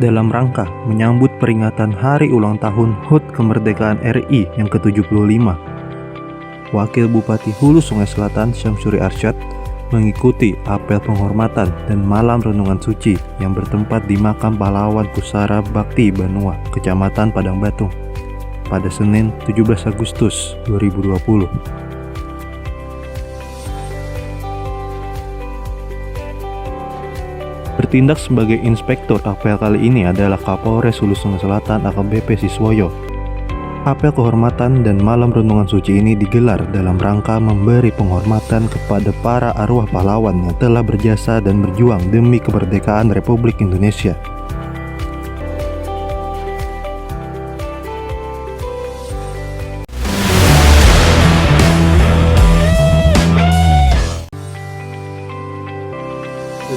dalam rangka menyambut peringatan hari ulang tahun HUT Kemerdekaan RI yang ke-75. Wakil Bupati Hulu Sungai Selatan Syamsuri Arsyad mengikuti apel penghormatan dan malam renungan suci yang bertempat di Makam Pahlawan Pusara Bakti Banua, Kecamatan Padang Batu, pada Senin 17 Agustus 2020. Bertindak sebagai inspektur apel kali ini adalah Kapolres Hulu Sungai Selatan AKBP Siswoyo. Apel kehormatan dan malam renungan suci ini digelar dalam rangka memberi penghormatan kepada para arwah pahlawan yang telah berjasa dan berjuang demi kemerdekaan Republik Indonesia.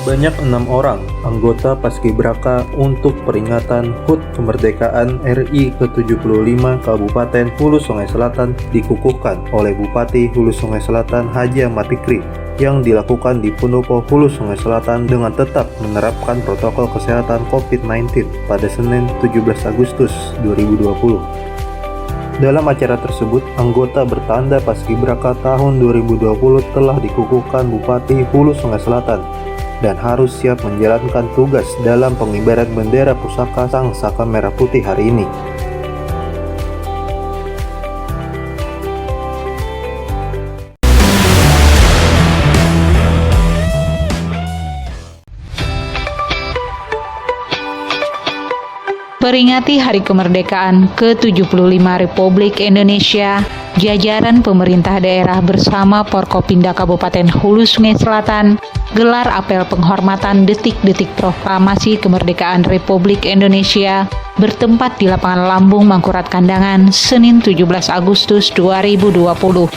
Sebanyak 6 orang anggota Paskibraka untuk peringatan HUT Kemerdekaan RI ke-75 Kabupaten Hulu Sungai Selatan dikukuhkan oleh Bupati Hulu Sungai Selatan Haji Ahmad Fikri yang dilakukan di Pendopo Hulu Sungai Selatan dengan tetap menerapkan protokol kesehatan COVID-19 pada Senin 17 Agustus 2020. Dalam acara tersebut, anggota bertanda Paskibraka tahun 2020 telah dikukuhkan Bupati Hulu Sungai Selatan dan harus siap menjalankan tugas dalam pengibaran bendera pusaka Sang Saka Merah Putih hari ini. Peringati Hari Kemerdekaan ke-75 Republik Indonesia, jajaran pemerintah daerah bersama Forkopimda Kabupaten Hulu Sungai Selatan gelar apel penghormatan detik-detik proklamasi kemerdekaan Republik Indonesia bertempat di lapangan Lambung Mangkurat Kandangan, Senin 17 Agustus 2020.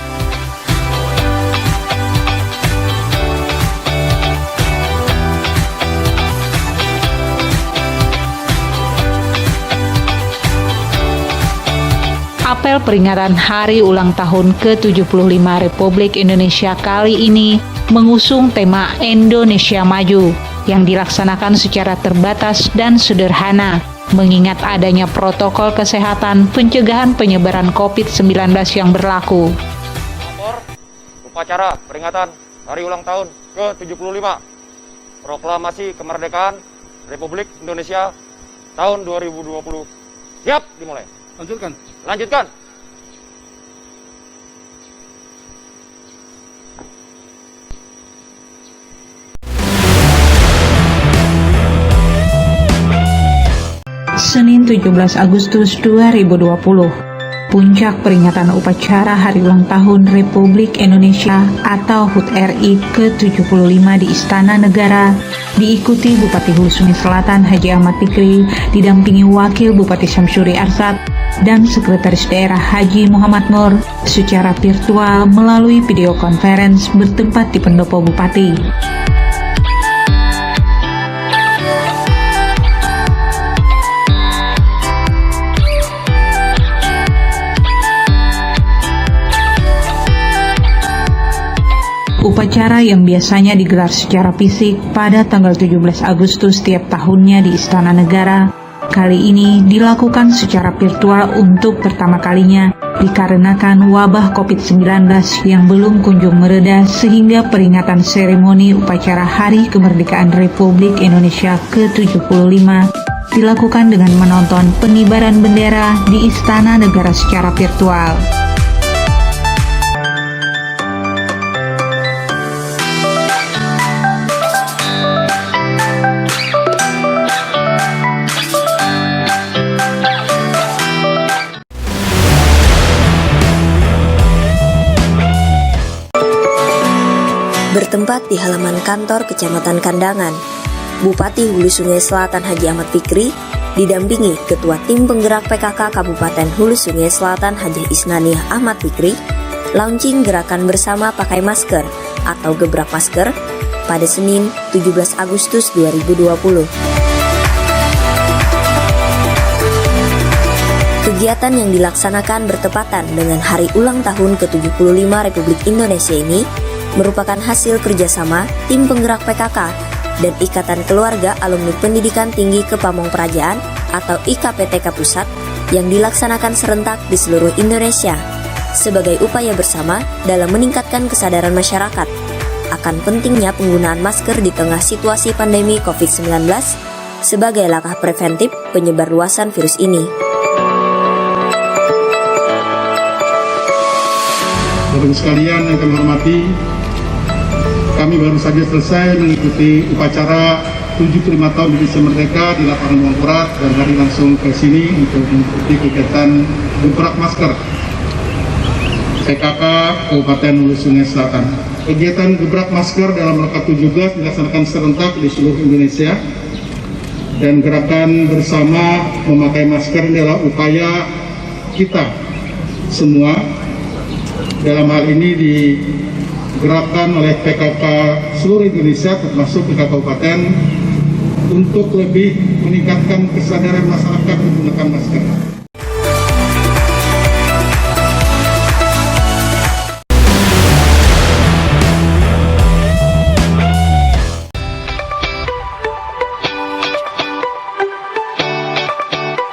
Apel peringatan hari ulang tahun ke-75 Republik Indonesia kali ini mengusung tema Indonesia Maju yang dilaksanakan secara terbatas dan sederhana mengingat adanya protokol kesehatan pencegahan penyebaran COVID-19 yang berlaku. Upacara peringatan hari ulang tahun ke-75 Proklamasi Kemerdekaan Republik Indonesia tahun 2020. Siap, dimulai. Lanjutkan. Senin 17 Agustus 2020. Puncak peringatan upacara Hari Ulang Tahun Republik Indonesia atau HUT RI ke-75 di Istana Negara diikuti Bupati Hulu Sungai Selatan Haji Ahmad Fikri didampingi Wakil Bupati Syamsuri Arsyad dan Sekretaris Daerah Haji Muhammad Nur secara virtual melalui video conference bertempat di Pendopo Bupati. Upacara yang biasanya digelar secara fisik pada tanggal 17 Agustus setiap tahunnya di Istana Negara, kali ini dilakukan secara virtual untuk pertama kalinya dikarenakan wabah COVID-19 yang belum kunjung mereda sehingga peringatan seremoni upacara Hari Kemerdekaan Republik Indonesia ke-75 dilakukan dengan menonton pengibaran bendera di Istana Negara secara virtual. Bertempat di halaman kantor Kecamatan Kandangan, Bupati Hulu Sungai Selatan Haji Ahmad Fikri didampingi Ketua Tim Penggerak PKK Kabupaten Hulu Sungai Selatan Haji Isnaniah Ahmad Fikri launching gerakan bersama pakai masker atau gebrak masker pada Senin 17 Agustus 2020. Kegiatan yang dilaksanakan bertepatan dengan hari ulang tahun ke-75 Republik Indonesia ini merupakan hasil kerjasama tim penggerak PKK dan Ikatan Keluarga Alumni Pendidikan Tinggi Kepamong Prajaan atau IKPTK Pusat yang dilaksanakan serentak di seluruh Indonesia sebagai upaya bersama dalam meningkatkan kesadaran masyarakat akan pentingnya penggunaan masker di tengah situasi pandemi COVID-19 sebagai langkah preventif penyebarluasan virus ini. Bapak sekalian yang kami hormati, kami baru saja selesai mengikuti upacara 75 tahun Indonesia Merdeka di lapangan Mangkurat dan hari langsung ke sini untuk mengikuti kegiatan gebrak masker PKK Kabupaten Hulu Sungai Selatan. Kegiatan gebrak masker dalam rangka 17 dilaksanakan serentak di seluruh Indonesia dan gerakan bersama memakai masker adalah upaya kita semua. Dalam hal ini digerakkan oleh PKK seluruh Indonesia termasuk PKK Kabupaten untuk lebih meningkatkan kesadaran masyarakat menggunakan masker.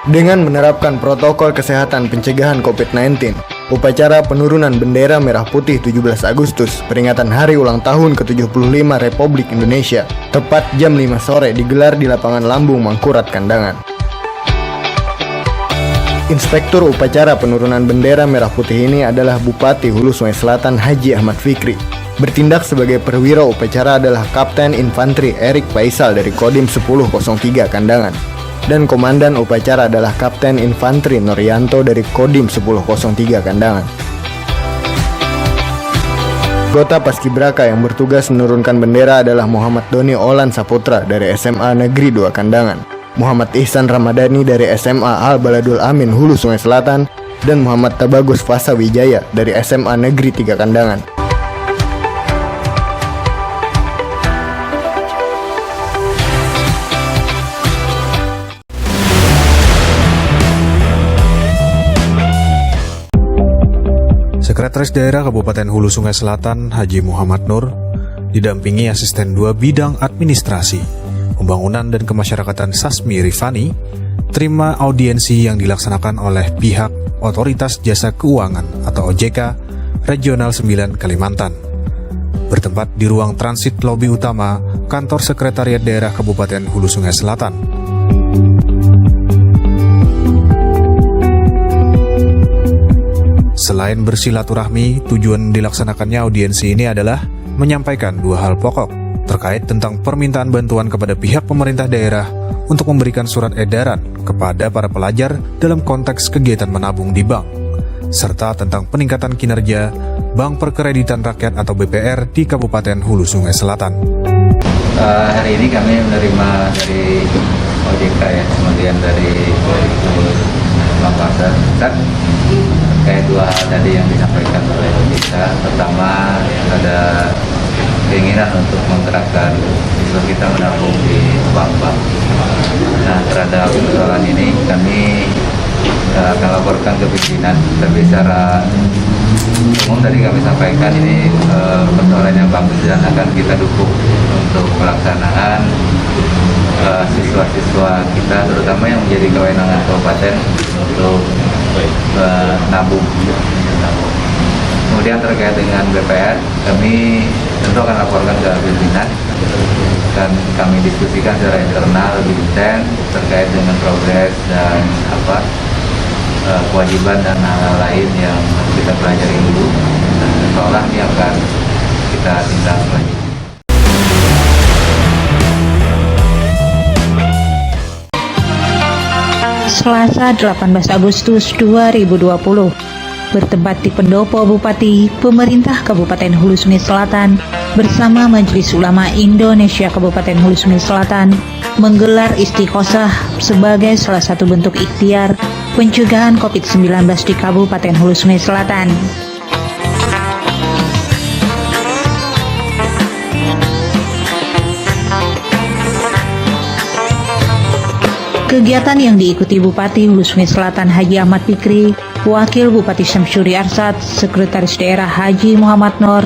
Dengan menerapkan protokol kesehatan pencegahan COVID-19, upacara penurunan bendera merah putih 17 Agustus peringatan hari ulang tahun ke-75 Republik Indonesia tepat jam 5 sore digelar di lapangan Lambung Mangkurat Kandangan. Inspektur upacara penurunan bendera merah putih ini adalah Bupati Hulu Sungai Selatan Haji Ahmad Fikri. Bertindak sebagai perwira upacara adalah Kapten Infanteri Erik Faisal dari Kodim 1003 Kandangan. Dan komandan upacara adalah Kapten Infanteri Norianto dari Kodim 1003 Kandangan. Anggota Paskibraka yang bertugas menurunkan bendera adalah Muhammad Doni Olan Saputra dari SMA Negeri 2 Kandangan, Muhammad Ihsan Ramadhani dari SMA Al Baladul Amin Hulu Sungai Selatan, dan Muhammad Tabagus Fasa Wijaya dari SMA Negeri 3 Kandangan. Sekretaris Daerah Kabupaten Hulu Sungai Selatan Haji Muhammad Nur didampingi Asisten 2 Bidang Administrasi, Pembangunan dan Kemasyarakatan Sasmi Rifani terima audiensi yang dilaksanakan oleh pihak Otoritas Jasa Keuangan atau OJK Regional 9 Kalimantan. Bertempat di ruang transit lobi utama Kantor Sekretariat Daerah Kabupaten Hulu Sungai Selatan. Selain bersilaturahmi, tujuan dilaksanakannya audiensi ini adalah menyampaikan 2 hal pokok terkait tentang permintaan bantuan kepada pihak pemerintah daerah untuk memberikan surat edaran kepada para pelajar dalam konteks kegiatan menabung di bank, serta tentang peningkatan kinerja Bank Perkreditan Rakyat atau BPR di Kabupaten Hulu Sungai Selatan. Hari ini kami menerima dari OJK kemudian dari Bapak Pusat terkait 2 hal tadi yang disampaikan oleh OJK. Pertama, ada keinginan untuk menggerakkan siswa kita menabung di bank-bank. Nah, terhadap persoalan ini kami akan laporkan ke pimpinan, tapi secara umum tadi kami sampaikan ini persoalan yang bagus dan akan kita dukung untuk pelaksanaan siswa-siswa kita, terutama yang menjadi kewenangan kabupaten untuk nabung. Kemudian terkait dengan BPR, kami tentu akan laporkan ke pimpinan dan kami diskusikan secara internal lebih intens terkait dengan progres dan kewajiban dan hal-hal lain yang kita pelajari dulu. Dan seolah ini akan kita tindak lanjut. Selasa 18 Agustus 2020, bertempat di Pendopo Bupati, pemerintah Kabupaten Hulu Sungai Selatan bersama Majelis Ulama Indonesia Kabupaten Hulu Sungai Selatan menggelar istiqosah sebagai salah satu bentuk ikhtiar pencegahan COVID-19 di Kabupaten Hulu Sungai Selatan. Kegiatan yang diikuti Bupati Hulu Sungai Selatan Haji Ahmad Fikri, Wakil Bupati Syamsuri Arsad, Sekretaris Daerah Haji Muhammad Nur,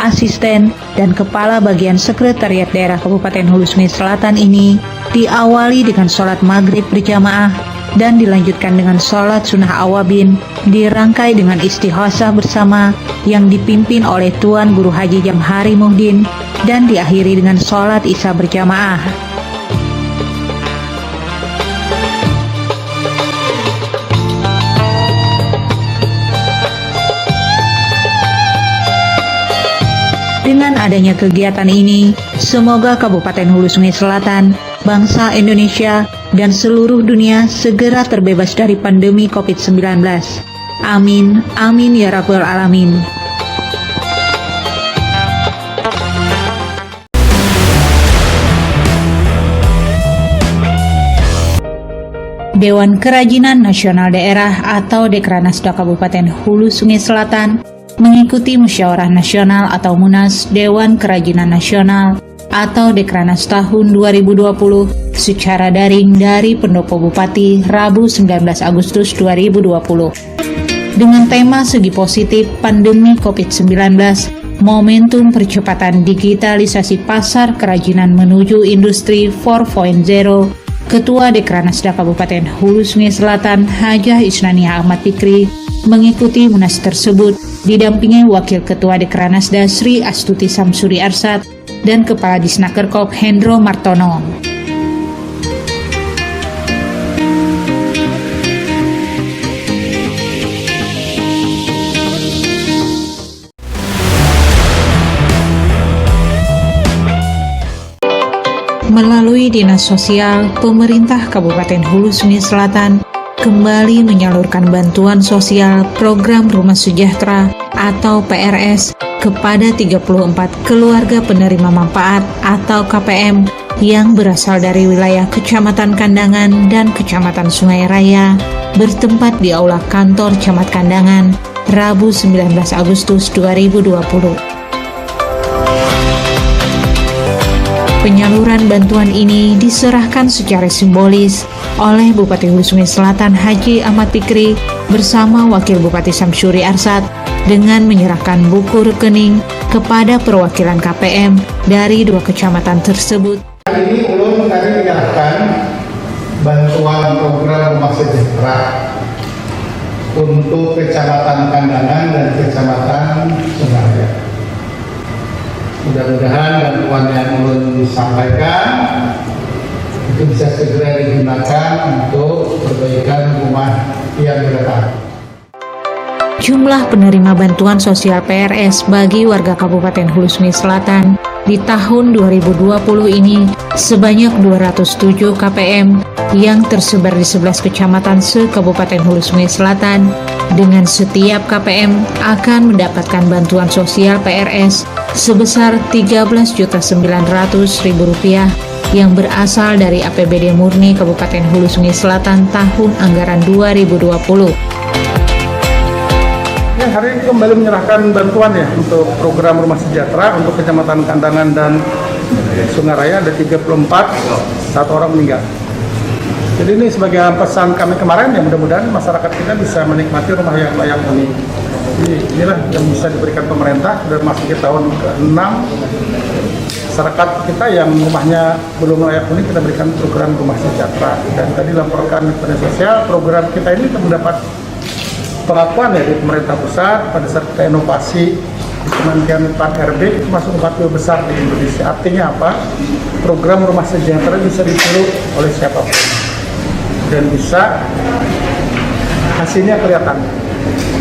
asisten, dan kepala bagian sekretariat daerah Kabupaten Hulu Sungai Selatan ini diawali dengan sholat maghrib berjamaah dan dilanjutkan dengan sholat sunnah awabin, dirangkai dengan istighosah bersama yang dipimpin oleh Tuan Guru Haji Jamhari Muhdin dan diakhiri dengan sholat isya berjamaah. Dengan adanya kegiatan ini, semoga Kabupaten Hulu Sungai Selatan, bangsa Indonesia, dan seluruh dunia segera terbebas dari pandemi COVID-19. Amin, amin ya rabbal alamin. Dewan Kerajinan Nasional Daerah atau Dekranasda Kabupaten Hulu Sungai Selatan mengikuti Musyawarah Nasional atau Munas Dewan Kerajinan Nasional atau Dekranas tahun 2020 secara daring dari Pendopo Bupati Rabu 19 Agustus 2020. Dengan tema Segi Positif Pandemi COVID-19, Momentum Percepatan Digitalisasi Pasar Kerajinan Menuju Industri 4.0, Ketua Dekranasda Kabupaten Hulu Sungai Selatan Hajah Isnaniah Ahmad Fikri mengikuti Munas tersebut didampingi Wakil Ketua Dekranasda Sri Astuti Samsuri Arsad dan Kepala Disnakerkop Hendro Martono. Melalui Dinas Sosial, pemerintah Kabupaten Hulu Sungai Selatan kembali menyalurkan bantuan sosial program Rumah Sejahtera atau PRS kepada 34 keluarga penerima manfaat atau KPM yang berasal dari wilayah Kecamatan Kandangan dan Kecamatan Sungai Raya bertempat di Aula Kantor Camat Kandangan, Rabu 19 Agustus 2020. Penyaluran bantuan ini diserahkan secara simbolis oleh Bupati Hulu Sungai Selatan Haji Ahmad Fikri bersama Wakil Bupati Samsuri Arsad dengan menyerahkan buku rekening kepada perwakilan KPM dari 2 kecamatan tersebut. Hari ini ulun tadi menyerahkan bantuan program Rumah Sejahtera untuk Kecamatan Kandangan dan Kecamatan Sungai Raya. Mudah-mudahan bantuan yang ulun disampaikan itu bisa segera digunakan untuk perbaikan rumah yang retak. Jumlah penerima bantuan sosial PRS bagi warga Kabupaten Hulu Sungai Selatan di tahun 2020 ini sebanyak 207 KPM yang tersebar di 11 kecamatan se-Kabupaten Hulu Sungai Selatan, dengan setiap KPM akan mendapatkan bantuan sosial PRS sebesar Rp13.900.000 yang berasal dari APBD murni Kabupaten Hulu Sungai Selatan tahun anggaran 2020. Ya, hari ini kembali menyerahkan bantuan ya untuk program Rumah Sejahtera untuk Kecamatan Kandangan dan Sungai Raya ada 34, 1 orang meninggal. Jadi ini sebagai pesan kami kemarin ya, mudah-mudahan masyarakat kita bisa menikmati rumah yang layak huni. Jadi inilah yang bisa diberikan pemerintah dan masuk ke tahun ke-6. Masyarakat kita yang rumahnya belum layak huni kita berikan program Rumah Sejahtera. Dan tadi laporkan pada sosial program kita ini mendapat pengakuan ya di pemerintah pusat pada saat kita inovasi di Kementerian PAN-RB itu masuk 40 besar di Indonesia. Artinya apa? Program Rumah Sejahtera bisa ditiru oleh siapapun dan bisa hasilnya kelihatan.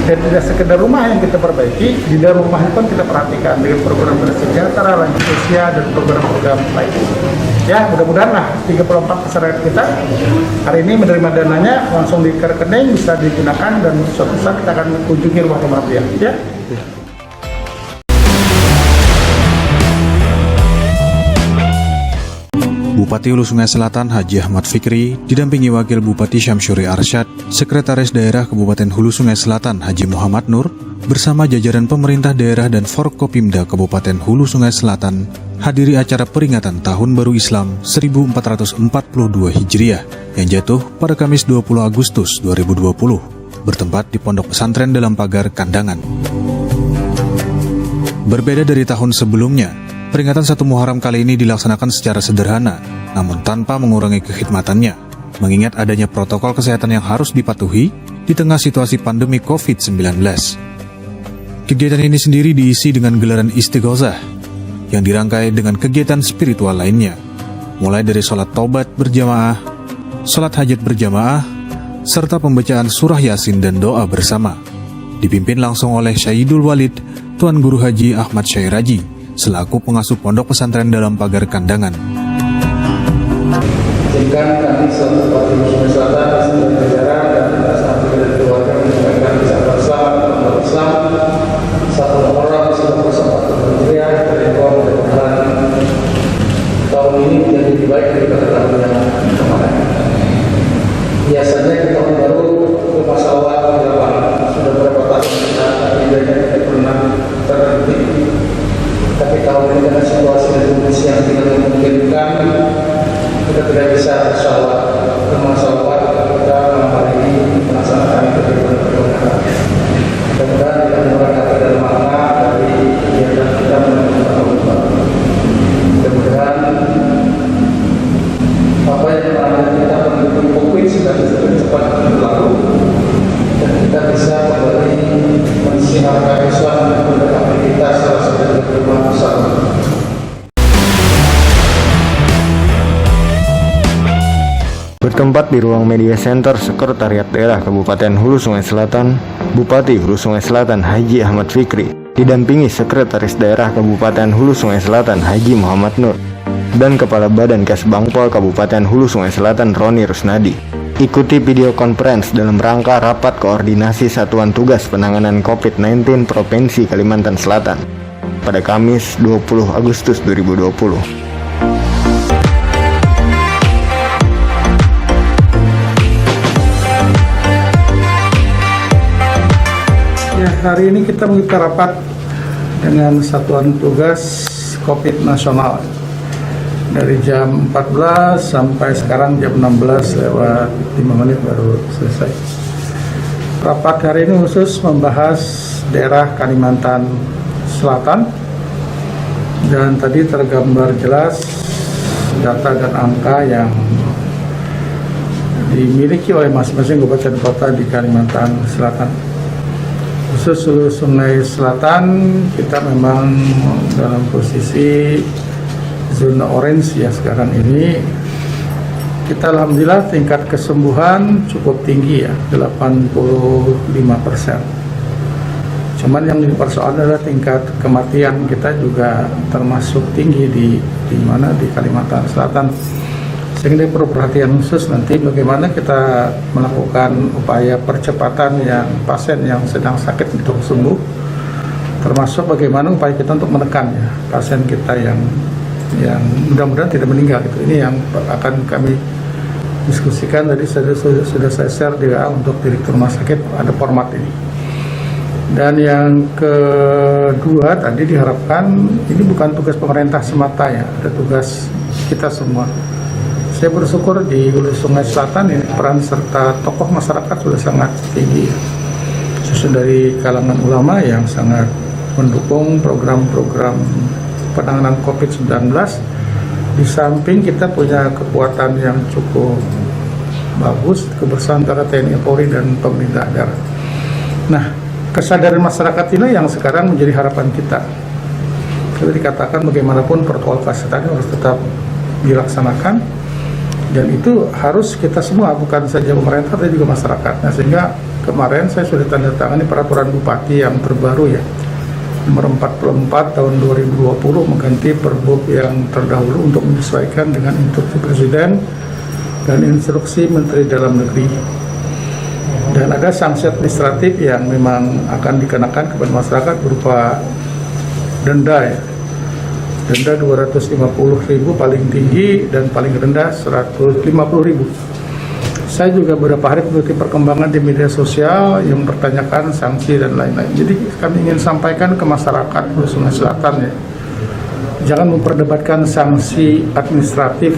Dan tidak sekedar rumah yang kita perbaiki, di dalam rumah itu kita perhatikan dengan program bersejahtera, lanjut usia, dan program-program lain. Ya, mudah-mudahan lah 34 masyarakat kita hari ini menerima dananya langsung di rekening bisa digunakan dan suatu saat kita akan kunjungi rumah-rumah dia. Ya. Bupati Hulu Sungai Selatan Haji Ahmad Fikri didampingi Wakil Bupati Syamsuri Arsyad, Sekretaris Daerah Kabupaten Hulu Sungai Selatan Haji Muhammad Nur, bersama jajaran pemerintah daerah dan Forkopimda Kabupaten Hulu Sungai Selatan hadiri acara peringatan Tahun Baru Islam 1442 Hijriah yang jatuh pada Kamis 20 Agustus 2020, bertempat di Pondok Pesantren Dalam Pagar Kandangan. Berbeda dari tahun sebelumnya, peringatan 1 Muharram kali ini dilaksanakan secara sederhana, namun tanpa mengurangi kekhidmatannya, mengingat adanya protokol kesehatan yang harus dipatuhi di tengah situasi pandemi COVID-19. Kegiatan ini sendiri diisi dengan gelaran istighosah, yang dirangkai dengan kegiatan spiritual lainnya, mulai dari sholat taubat berjamaah, sholat hajat berjamaah, serta pembacaan surah Yasin dan doa bersama. Dipimpin langsung oleh Syahidul Walid, Tuan Guru Haji Ahmad Syairaji, selaku pengasuh pondok pesantren dalam pagar Kandangan. Izinkan kami selaku Bupati Hulu Selatan dan negara dan satu dari keluarga menyampaikan bisa bersama satu orang bersama kementerian dari tahun ini menjadi lebih baik daripada tahun yang kemarin. Biasanya kita tahun baru itu masalah di lapangan sudah berapa tahun kita tidak pernah terhenti. Tapi tahun ini dengan situasi dan kondisi yang tidak memungkinkan, kita tidak bisa sholat bermasalah. Kita malam hari ini melaksanakan kegiatan perjalanan. Mudah-mudahan kita menggunakan dalam makna dari kegiatan kita menuju tahun baru. Mudah-mudahan apa yang melalui kita menuju COVID sudah cepat berlalu dan kita bisa kembali mensiarkan Islam dan beraktivitas salah satu dari rumah bersama. Bertempat di ruang media center Sekretariat Daerah Kabupaten Hulu Sungai Selatan, Bupati Hulu Sungai Selatan Haji Ahmad Fikri didampingi Sekretaris Daerah Kabupaten Hulu Sungai Selatan Haji Muhammad Nur dan Kepala Badan Kesbangpol Kabupaten Hulu Sungai Selatan Roni Rusnadi. Ikuti video conference dalam rangka rapat koordinasi Satuan Tugas Penanganan COVID-19 Provinsi Kalimantan Selatan pada Kamis 20 Agustus 2020. Ya, hari ini kita mengikuti rapat dengan Satuan Tugas COVID Nasional dari jam 14 sampai sekarang jam 16 lewat 5 menit baru selesai. Rapat hari ini khusus membahas daerah Kalimantan Selatan dan tadi tergambar jelas data dan angka yang dimiliki oleh masing-masing kabupaten kota di Kalimantan Selatan. Khusus Hulu Sungai Selatan kita memang dalam posisi zona orange ya sekarang ini. Kita alhamdulillah tingkat kesembuhan cukup tinggi ya, 85%. Cuman yang dipersoalkan adalah tingkat kematian kita juga termasuk tinggi di mana di Kalimantan Selatan. Sehingga perlu perhatian khusus nanti bagaimana kita melakukan upaya percepatan yang pasien yang sedang sakit untuk sembuh, termasuk bagaimana upaya kita untuk menekan ya pasien kita yang mudah-mudahan tidak meninggal gitu. Ini yang akan kami diskusikan. Tadi sudah saya share di WA untuk direktur rumah sakit, ada format ini. Dan yang kedua tadi diharapkan ini bukan tugas pemerintah semata ya, ada tugas kita semua. Saya bersyukur di Hulu Sungai Selatan ini peran serta tokoh masyarakat sudah sangat tinggi, khususnya dari kalangan ulama yang sangat mendukung program-program penanganan COVID-19. Di samping kita punya kekuatan yang cukup bagus, kebersamaan antara TNI, Polri, dan pemerintah daerah. Nah, kesadaran masyarakat ini yang sekarang menjadi harapan kita. Kita dikatakan bagaimanapun protokol kesehatan harus tetap dilaksanakan. Dan itu harus kita semua, bukan saja pemerintah, tapi juga masyarakat. Nah, sehingga kemarin saya sudah tanda tangani peraturan bupati yang terbaru ya, nomor 44 tahun 2020 mengganti Perbup yang terdahulu untuk menyesuaikan dengan instruksi Presiden dan instruksi Menteri Dalam Negeri. Dan ada sanksi administratif yang memang akan dikenakan kepada masyarakat berupa denda ya. Denda 250.000 paling tinggi dan paling rendah 150.000. Saya juga beberapa hari mengikuti perkembangan di media sosial yang mempertanyakan sanksi dan lain-lain. Jadi kami ingin sampaikan ke masyarakat Hulu Sungai Selatan ya, jangan memperdebatkan sanksi administratif.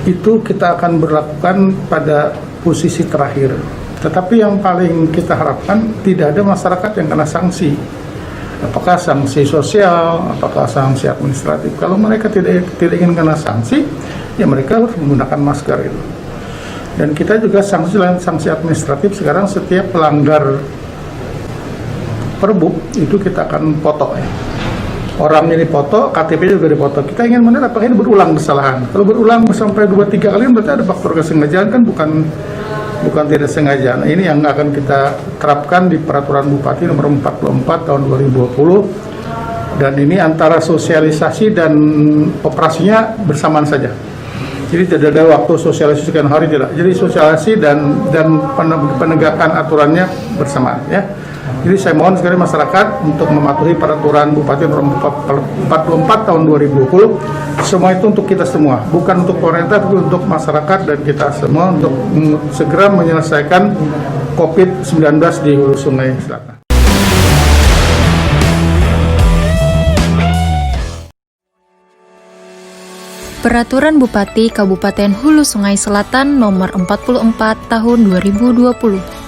Itu kita akan berlakukan pada posisi terakhir. Tetapi yang paling kita harapkan tidak ada masyarakat yang kena sanksi. Apakah sanksi sosial, apakah sanksi administratif? Kalau mereka tidak ingin kena sanksi, ya mereka harus menggunakan masker itu. Dan kita juga sanksi administratif sekarang setiap pelanggar Perbup itu kita akan foto ya. Orangnya dipoto, KTP juga dipoto. Kita ingin melihat apakah ini berulang kesalahan. Kalau berulang sampai 2-3 kali berarti ada faktor kesengajaan, kan bukan tidak sengaja. Nah, ini yang akan kita terapkan di Peraturan Bupati nomor 44 tahun 2020. Dan ini antara sosialisasi dan operasinya bersamaan saja. Jadi tidak ada waktu sosialisasikan hari, tidak. Jadi sosialisasi dan penegakan aturannya bersamaan ya. Jadi saya mohon sekali masyarakat untuk mematuhi Peraturan Bupati nomor 44 tahun 2020. Semua itu untuk kita semua, bukan untuk pemerintah, tapi untuk masyarakat dan kita semua untuk segera menyelesaikan COVID-19 di Hulu Sungai Selatan. Peraturan Bupati Kabupaten Hulu Sungai Selatan nomor 44 tahun 2020.